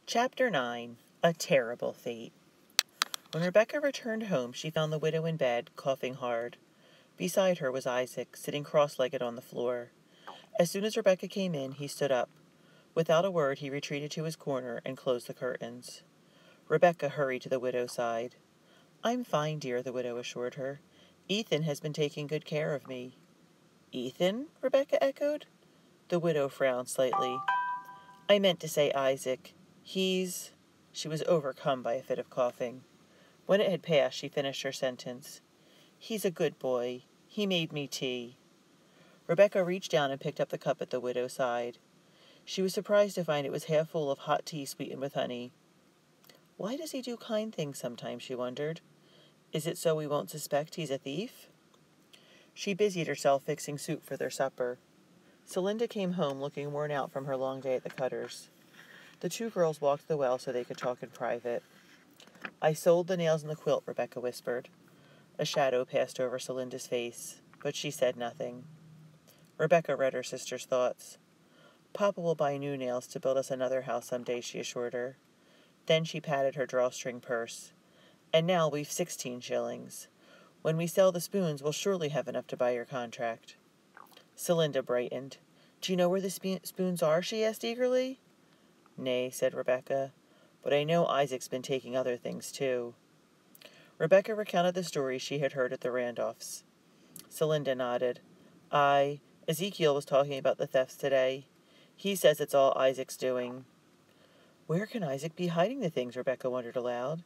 Chapter 9. A Terrible Fate. When Rebecca returned home, she found the widow in bed, coughing hard. Beside her was Isaac, sitting cross-legged on the floor. As soon as Rebecca came in, he stood up. Without a word, he retreated to his corner and closed the curtains. Rebecca hurried to the widow's side. "I'm fine, dear," the widow assured her. "Ethan has been taking good care of me." "Ethan?" Rebecca echoed. The widow frowned slightly. "I meant to say Isaac. He's—" She was overcome by a fit of coughing. When it had passed, she finished her sentence. "He's a good boy. He made me tea." Rebecca reached down and picked up the cup at the widow's side. She was surprised to find it was half full of hot tea sweetened with honey. Why does he do kind things sometimes, she wondered. Is it so we won't suspect he's a thief? She busied herself fixing soup for their supper. Celinda came home looking worn out from her long day at the Cutters. The two girls walked to the well so they could talk in private. "I sold the nails in the quilt," Rebecca whispered. A shadow passed over Celinda's face, but she said nothing. Rebecca read her sister's thoughts. "Papa will buy new nails to build us another house some day," she assured her. Then she patted her drawstring purse. "And now we've 16 shillings. When we sell the spoons, we'll surely have enough to buy your contract." Celinda brightened. "Do you know where the spoons are?" she asked eagerly. "Nay," said Rebecca, "but I know Isaac's been taking other things too." Rebecca recounted the story she had heard at the Randolphs. Celinda nodded. "Aye, Ezekiel was talking about the thefts today. He says it's all Isaac's doing." "Where can Isaac be hiding the things?" Rebecca wondered aloud.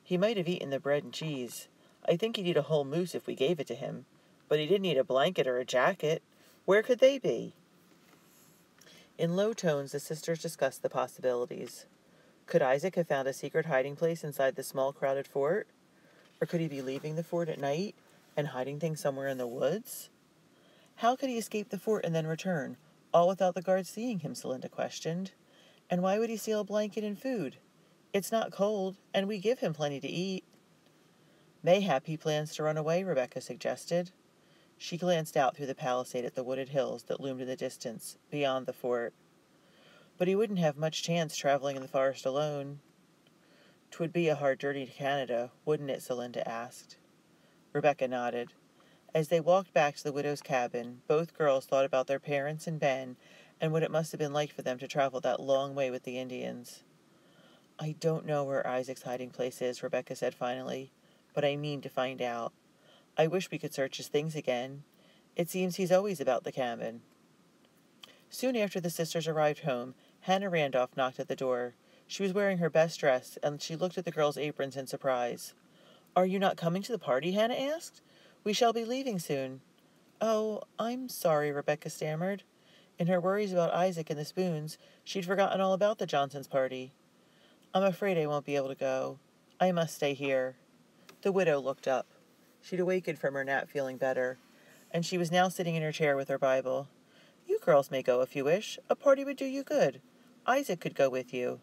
"He might have eaten the bread and cheese. I think he'd eat a whole moose if we gave it to him. But he didn't eat a blanket or a jacket. Where could they be?" In low tones, the sisters discussed the possibilities. Could Isaac have found a secret hiding place inside the small, crowded fort? Or could he be leaving the fort at night and hiding things somewhere in the woods? How could he escape the fort and then return, all without the guards seeing him? Celinda questioned. And why would he steal a blanket and food? It's not cold, and we give him plenty to eat. "Mayhap he plans to run away," Rebecca suggested. She glanced out through the palisade at the wooded hills that loomed in the distance, beyond the fort. "But he wouldn't have much chance traveling in the forest alone." "'Twould be a hard journey to Canada, wouldn't it?" Celinda asked. Rebecca nodded. As they walked back to the widow's cabin, both girls thought about their parents and Ben, and what it must have been like for them to travel that long way with the Indians. "I don't know where Isaac's hiding place is," Rebecca said finally, "but I mean to find out. I wish we could search his things again. It seems he's always about the cabin." Soon after the sisters arrived home, Hannah Randolph knocked at the door. She was wearing her best dress, and she looked at the girls' aprons in surprise. "Are you not coming to the party?" Hannah asked. "We shall be leaving soon." "Oh, I'm sorry," Rebecca stammered. In her worries about Isaac and the spoons, she'd forgotten all about the Johnsons' party. "I'm afraid I won't be able to go. I must stay here." The widow looked up. She'd awakened from her nap feeling better, and she was now sitting in her chair with her Bible. "You girls may go if you wish. A party would do you good. Isaac could go with you."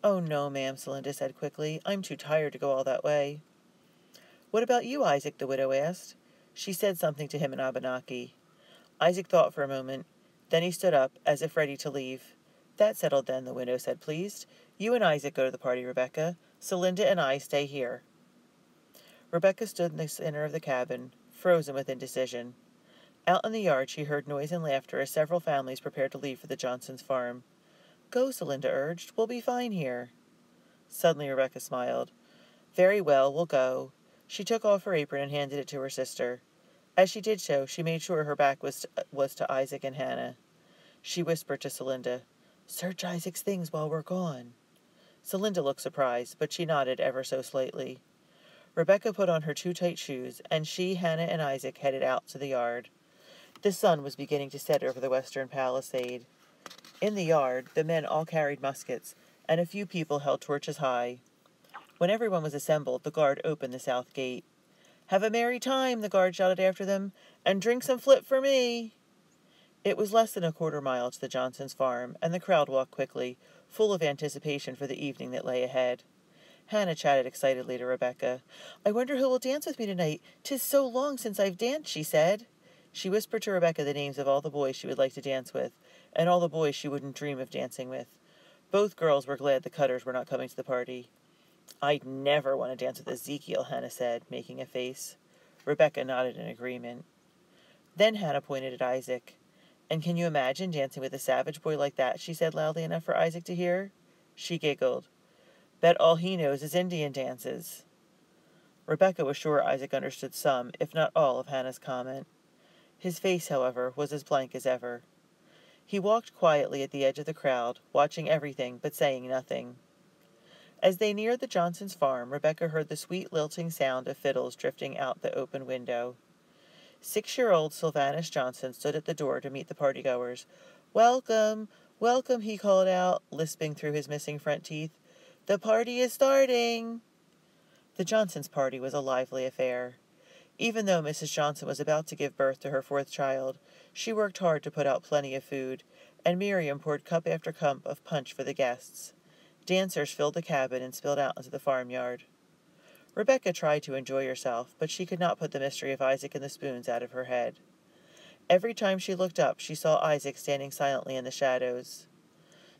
"Oh, no, ma'am," Celinda said quickly. "I'm too tired to go all that way." "What about you, Isaac?" the widow asked. She said something to him in Abenaki. Isaac thought for a moment. Then he stood up, as if ready to leave. "That's settled then," the widow said, pleased. "You and Isaac go to the party, Rebecca. Celinda and I stay here." Rebecca stood in the center of the cabin, frozen with indecision. Out in the yard she heard noise and laughter as several families prepared to leave for the Johnsons' farm. "Go," Celinda urged. "We'll be fine here." Suddenly Rebecca smiled. "Very well, we'll go." She took off her apron and handed it to her sister. As she did so, she made sure her back was to Isaac and Hannah. She whispered to Celinda, "Search Isaac's things while we're gone." Celinda looked surprised, but she nodded ever so slightly. Rebecca put on her too tight shoes, and she, Hannah, and Isaac headed out to the yard. The sun was beginning to set over the western palisade. In the yard, the men all carried muskets, and a few people held torches high. When everyone was assembled, the guard opened the south gate. "Have a merry time," the guard shouted after them, "and drink some flip for me." It was less than a quarter-mile to the Johnsons' farm, and the crowd walked quickly, full of anticipation for the evening that lay ahead. Hannah chatted excitedly to Rebecca. "I wonder who will dance with me tonight. 'Tis so long since I've danced," she said. She whispered to Rebecca the names of all the boys she would like to dance with, and all the boys she wouldn't dream of dancing with. Both girls were glad the Cutters were not coming to the party. "I'd never want to dance with Ezekiel," Hannah said, making a face. Rebecca nodded in agreement. Then Hannah pointed at Isaac. "And can you imagine dancing with a savage boy like that?" she said loudly enough for Isaac to hear. She giggled. "Bet all he knows is Indian dances." Rebecca was sure Isaac understood some, if not all, of Hannah's comment. His face, however, was as blank as ever. He walked quietly at the edge of the crowd, watching everything but saying nothing. As they neared the Johnsons' farm, Rebecca heard the sweet lilting sound of fiddles drifting out the open window. 6-year-old Sylvanus Johnson stood at the door to meet the partygoers. "Welcome, welcome," he called out, lisping through his missing front teeth. "The party is starting." The Johnsons' party was a lively affair. Even though Mrs. Johnson was about to give birth to her 4th child, she worked hard to put out plenty of food, and Miriam poured cup after cup of punch for the guests. Dancers filled the cabin and spilled out into the farmyard. Rebecca tried to enjoy herself, but she could not put the mystery of Isaac and the spoons out of her head. Every time she looked up, she saw Isaac standing silently in the shadows.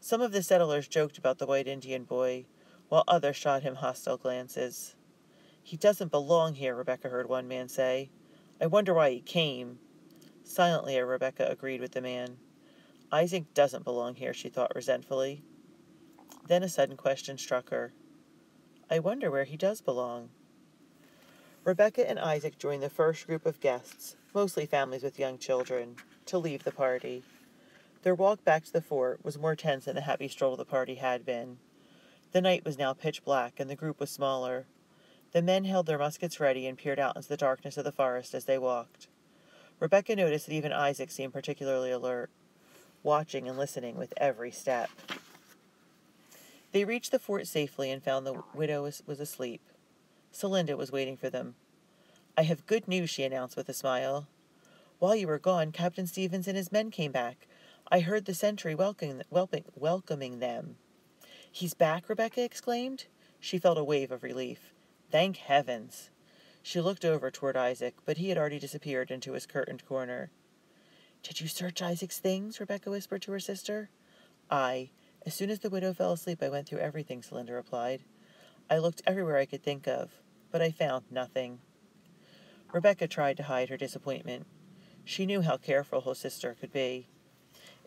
Some of the settlers joked about the white Indian boy, while others shot him hostile glances. "He doesn't belong here," Rebecca heard one man say. "I wonder why he came." Silently, Rebecca agreed with the man. "Isaac doesn't belong here," she thought resentfully. Then a sudden question struck her. "I wonder where he does belong." Rebecca and Isaac joined the first group of guests, mostly families with young children, to leave the party. Their walk back to the fort was more tense than the happy stroll the party had been. The night was now pitch black, and the group was smaller. The men held their muskets ready and peered out into the darkness of the forest as they walked. Rebecca noticed that even Isaac seemed particularly alert, watching and listening with every step. They reached the fort safely and found the widow was asleep. Celinda was waiting for them. "I have good news," she announced with a smile. "While you were gone, Captain Stevens and his men came back. I heard the sentry welcoming them." "He's back?" Rebecca exclaimed. She felt a wave of relief. Thank heavens! She looked over toward Isaac, but he had already disappeared into his curtained corner. "Did you search Isaac's things?" Rebecca whispered to her sister. "Aye. As soon as the widow fell asleep, I went through everything," Celinda replied. "I looked everywhere I could think of, but I found nothing." Rebecca tried to hide her disappointment. She knew how careful her sister could be.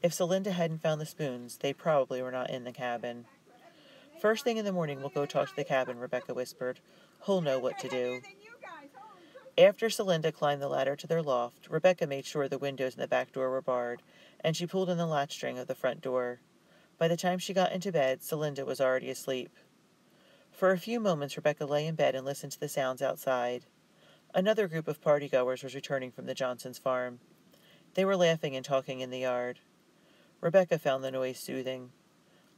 If Celinda hadn't found the spoons, they probably were not in the cabin. "First thing in the morning we'll go talk to the cabin," Rebecca whispered. "He'll know what to do." After Celinda climbed the ladder to their loft, Rebecca made sure the windows and the back door were barred, and she pulled in the latch-string of the front door. By the time she got into bed, Celinda was already asleep. For a few moments Rebecca lay in bed and listened to the sounds outside. Another group of partygoers was returning from the Johnsons' farm. They were laughing and talking in the yard. Rebecca found the noise soothing.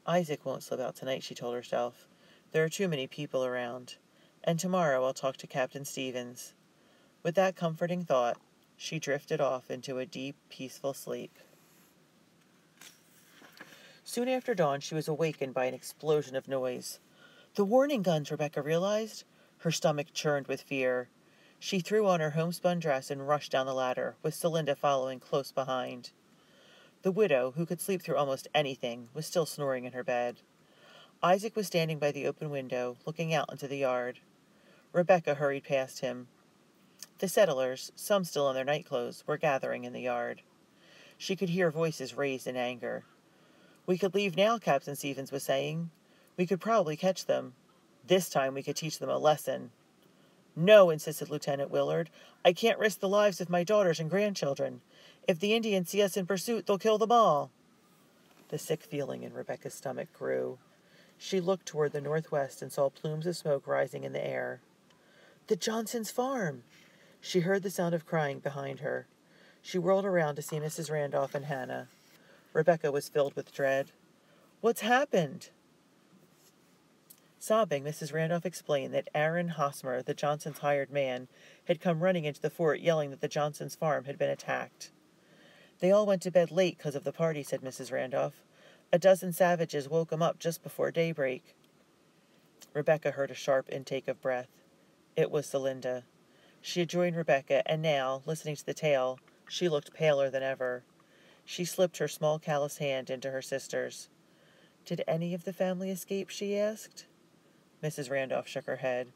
"Isaac won't slip out tonight," she told herself. "There are too many people around. And tomorrow I'll talk to Captain Stevens." With that comforting thought, she drifted off into a deep, peaceful sleep. Soon after dawn, she was awakened by an explosion of noise. The warning guns, Rebecca realized. Her stomach churned with fear. She threw on her homespun dress and rushed down the ladder, with Celinda following close behind. The widow, who could sleep through almost anything, was still snoring in her bed. Isaac was standing by the open window, looking out into the yard. Rebecca hurried past him. The settlers, some still in their nightclothes, were gathering in the yard. She could hear voices raised in anger. "We could leave now," Captain Stevens was saying. "We could probably catch them. This time we could teach them a lesson." "No," insisted Lieutenant Willard. "I can't risk the lives of my daughters and grandchildren. If the Indians see us in pursuit, they'll kill them all." The sick feeling in Rebecca's stomach grew. She looked toward the northwest and saw plumes of smoke rising in the air. The Johnsons' farm! She heard the sound of crying behind her. She whirled around to see Mrs. Randolph and Hannah. Rebecca was filled with dread. "What's happened?" Sobbing, Mrs. Randolph explained that Aaron Hosmer, the Johnsons' hired man, had come running into the fort yelling that the Johnsons' farm had been attacked. "They all went to bed late 'cause of the party," said Mrs. Randolph. "A dozen savages woke 'em up just before daybreak." Rebecca heard a sharp intake of breath. It was Celinda. She had joined Rebecca, and now, listening to the tale, she looked paler than ever. She slipped her small calloused hand into her sister's. Did any of the family escape? She asked. Mrs. Randolph shook her head.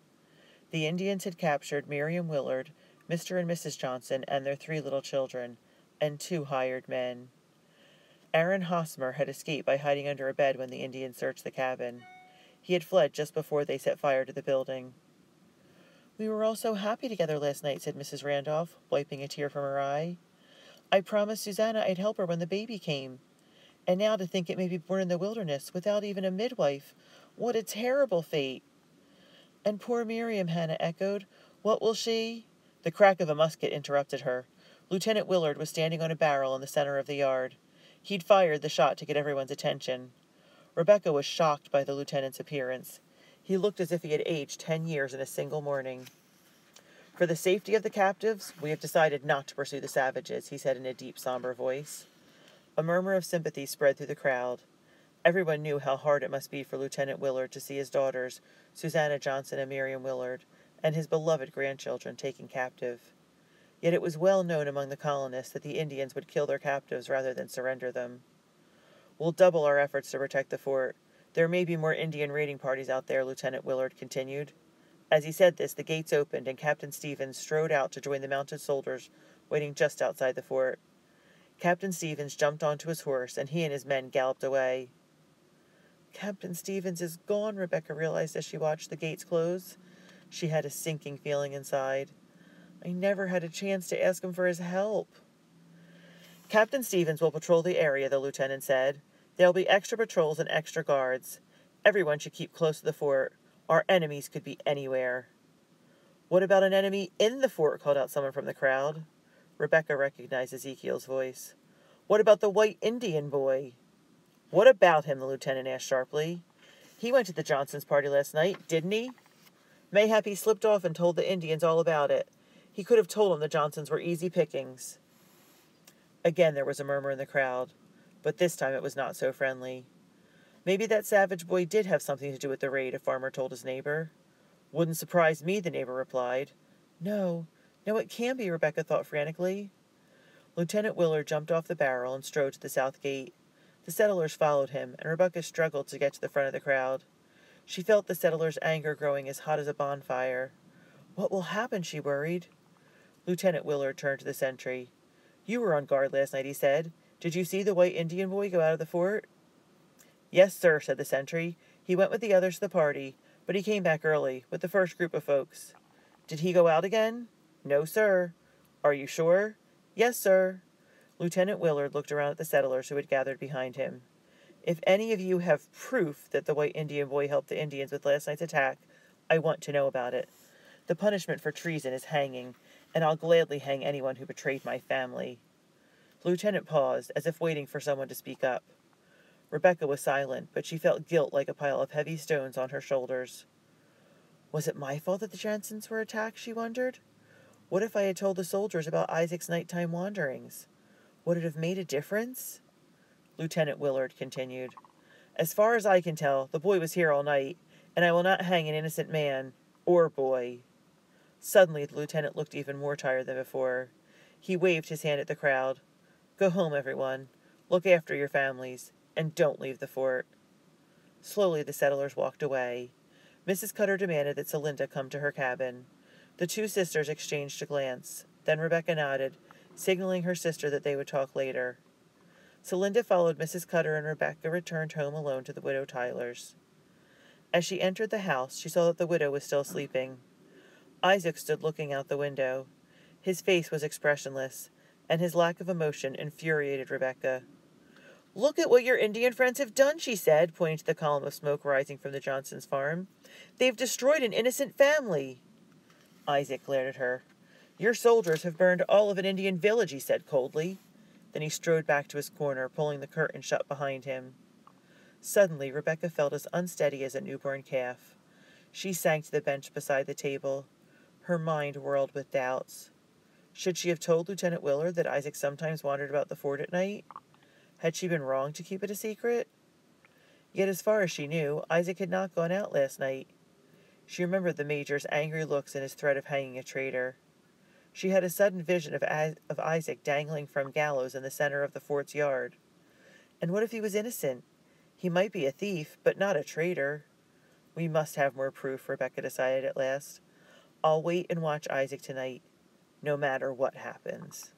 The Indians had captured Miriam Willard, Mr. and Mrs. Johnson, and their 3 little children, and 2 hired men. Aaron Hosmer had escaped by hiding under a bed when the Indians searched the cabin. He had fled just before they set fire to the building. "We were all so happy together last night," said Mrs. Randolph, wiping a tear from her eye. "I promised Susanna I'd help her when the baby came. And now to think it may be born in the wilderness, without even a midwife. What a terrible fate!" "And poor Miriam," Hannah echoed. "What will she—" The crack of a musket interrupted her. Lieutenant Willard was standing on a barrel in the center of the yard. He'd fired the shot to get everyone's attention. Rebecca was shocked by the lieutenant's appearance. He looked as if he had aged 10 years in a single morning. "For the safety of the captives, we have decided not to pursue the savages," he said in a deep, somber voice. A murmur of sympathy spread through the crowd. Everyone knew how hard it must be for Lieutenant Willard to see his daughters, Susanna Johnson and Miriam Willard, and his beloved grandchildren taken captive. Yet it was well known among the colonists that the Indians would kill their captives rather than surrender them. "We'll double our efforts to protect the fort. There may be more Indian raiding parties out there," Lieutenant Willard continued. As he said this, the gates opened, and Captain Stevens strode out to join the mounted soldiers waiting just outside the fort. Captain Stevens jumped onto his horse, and he and his men galloped away. "Captain Stevens is gone," Rebecca realized as she watched the gates close. She had a sinking feeling inside. "I never had a chance to ask him for his help." "Captain Stevens will patrol the area," the lieutenant said. "There'll be extra patrols and extra guards. Everyone should keep close to the fort. Our enemies could be anywhere." "What about an enemy in the fort?" called out someone from the crowd. Rebecca recognized Ezekiel's voice. "What about the white Indian boy?" "What about him?" the lieutenant asked sharply. "He went to the Johnsons' party last night, didn't he? Mayhap he slipped off and told the Indians all about it. He could have told them the Johnsons were easy pickings." Again there was a murmur in the crowd, but this time it was not so friendly. "Maybe that savage boy did have something to do with the raid," a farmer told his neighbor. "Wouldn't surprise me," the neighbor replied. No, it can be," Rebecca thought frantically. Lieutenant Willard jumped off the barrel and strode to the south gate. The settlers followed him, and Rebecca struggled to get to the front of the crowd. She felt the settlers' anger growing as hot as a bonfire. "What will happen?" she worried. Lieutenant Willard turned to the sentry. "You were on guard last night," he said. "Did you see the white Indian boy go out of the fort?" "Yes, sir," said the sentry. "He went with the others to the party, but he came back early, with the first group of folks." "Did he go out again?" "No, sir." "Are you sure?" "Yes, sir." Lieutenant Willard looked around at the settlers who had gathered behind him. "If any of you have proof that the white Indian boy helped the Indians with last night's attack, I want to know about it. The punishment for treason is hanging, and I'll gladly hang anyone who betrayed my family." The lieutenant paused, as if waiting for someone to speak up. Rebecca was silent, but she felt guilt like a pile of heavy stones on her shoulders. Was it my fault that the Johnsons were attacked, she wondered? What if I had told the soldiers about Isaac's nighttime wanderings? Would it have made a difference? Lieutenant Willard continued. "As far as I can tell, the boy was here all night, and I will not hang an innocent man, or boy." Suddenly the lieutenant looked even more tired than before. He waved his hand at the crowd. "Go home, everyone. Look after your families, and don't leave the fort." Slowly the settlers walked away. Mrs. Cutter demanded that Celinda come to her cabin. The 2 sisters exchanged a glance. Then Rebecca nodded, signaling her sister that they would talk later. Celinda followed Mrs. Cutter, and Rebecca returned home alone to the widow Tyler's. As she entered the house, she saw that the widow was still sleeping. Isaac stood looking out the window. His face was expressionless, and his lack of emotion infuriated Rebecca. "Look at what your Indian friends have done," she said, pointing to the column of smoke rising from the Johnsons' farm. "They've destroyed an innocent family." Isaac glared at her. "Your soldiers have burned all of an Indian village," he said coldly. Then he strode back to his corner, pulling the curtain shut behind him. Suddenly Rebecca felt as unsteady as a newborn calf. She sank to the bench beside the table. Her mind whirled with doubts. Should she have told Lieutenant Willard that Isaac sometimes wandered about the fort at night? Had she been wrong to keep it a secret? Yet as far as she knew, Isaac had not gone out last night. She remembered the Major's angry looks and his threat of hanging a traitor. She had a sudden vision of Isaac dangling from gallows in the center of the fort's yard. And what if he was innocent? He might be a thief, but not a traitor. We must have more proof, Rebecca decided at last. I'll wait and watch Isaac tonight, no matter what happens.